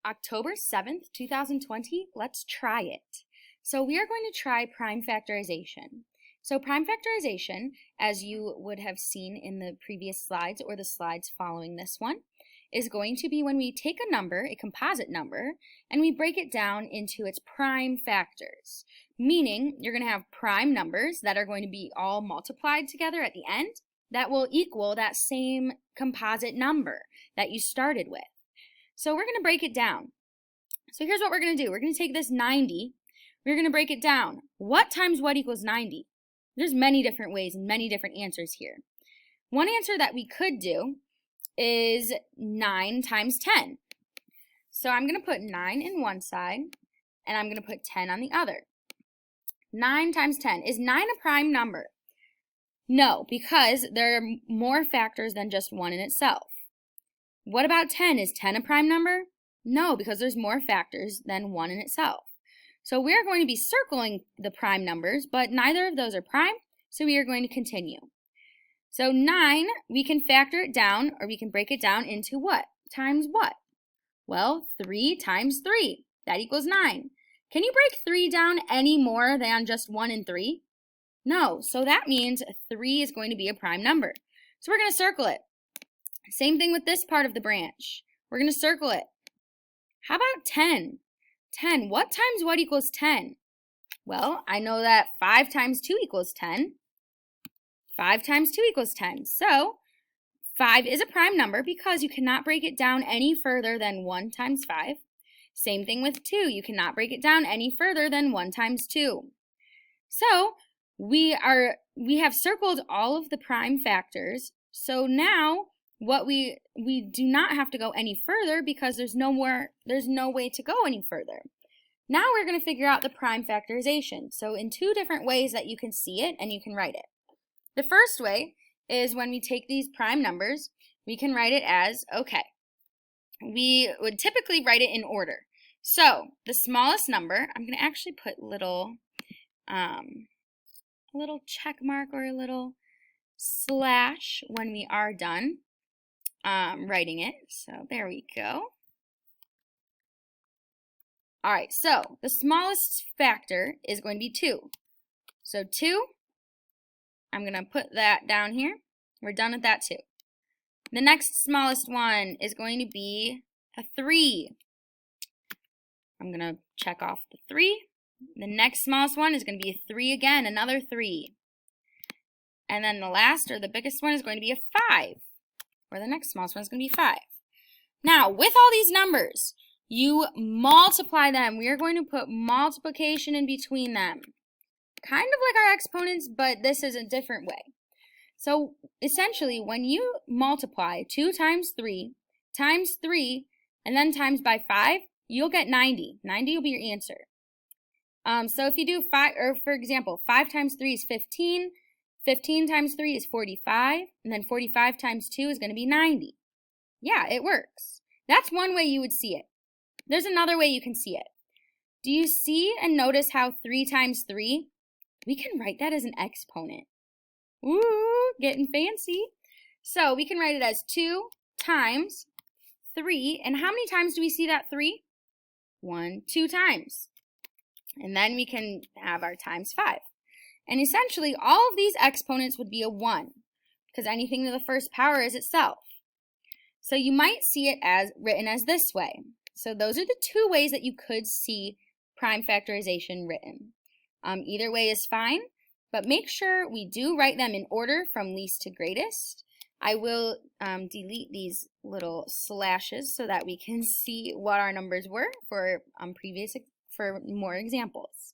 October 7th, 2020, let's try it. So we are going to try prime factorization. So prime factorization, as you would have seen in the previous slides or the slides following this one, is going to be when we take a number, a composite number, and we break it down into its prime factors. Meaning you're going to have prime numbers that are going to be all multiplied together at the end that will equal that same composite number that you started with. So we're going to break it down. So here's what we're going to do. We're going to take this 90. We're going to break it down. What times what equals 90? There's many different ways and many different answers here. One answer that we could do is 9 times 10. So I'm going to put 9 in one side, and I'm going to put 10 on the other. 9 times 10. Is 9 a prime number? No, because there are more factors than just one in itself. What about 10? Is 10 a prime number? No, because there's more factors than one in itself. So we're going to be circling the prime numbers, but neither of those are prime, so we are going to continue. So 9, we can factor it down, or we can break it down into what? Times what? Well, 3 times 3. That equals 9. Can you break 3 down any more than just 1 and 3? No, so that means 3 is going to be a prime number. So we're going to circle it. Same thing with this part of the branch. We're going to circle it. How about 10? 10. What times what equals 10? Well, I know that 5 times 2 equals 10. 5 times 2 equals 10. So 5 is a prime number because you cannot break it down any further than 1 times 5. Same thing with 2. You cannot break it down any further than 1 times 2. So we have circled all of the prime factors. So now we do not have to go any further because there's no way to go any further. Now we're going to figure out the prime factorization. So in two different ways that you can see it and you can write it. The first way is when we take these prime numbers, we can write it as, okay, we would typically write it in order. So the smallest number, I'm going to actually put a little check mark or a little slash when we are done writing it. So there we go. All right, so the smallest factor is going to be 2. So 2, I'm going to put that down here. We're done with that too. The next smallest one is going to be a 3. I'm going to check off the 3. The next smallest one is going to be a 3 again, another 3. And then the last or the biggest one is going to be a 5. Or the next smallest one is going to be 5. Now, with all these numbers, you multiply them. We are going to put multiplication in between them. Kind of like our exponents, but this is a different way. So essentially, when you multiply 2 times 3, and then times by 5, you'll get 90. 90 will be your answer. So if you do 5, or for example, 5 times 3 is 15. 15 times 3 is 45, and then 45 times 2 is going to be 90. Yeah, it works. That's one way you would see it. There's another way you can see it. Do you see and notice how 3 times 3, we can write that as an exponent. Ooh, getting fancy. So we can write it as 2 times 3, and how many times do we see that 3? 2 times. And then we can have our times 5. And essentially, all of these exponents would be a 1, because anything to the first power is itself. So you might see it as written as this way. So those are the two ways that you could see prime factorization written. Either way is fine, but make sure we do write them in order from least to greatest. I will delete these little slashes so that we can see what our numbers were for more examples.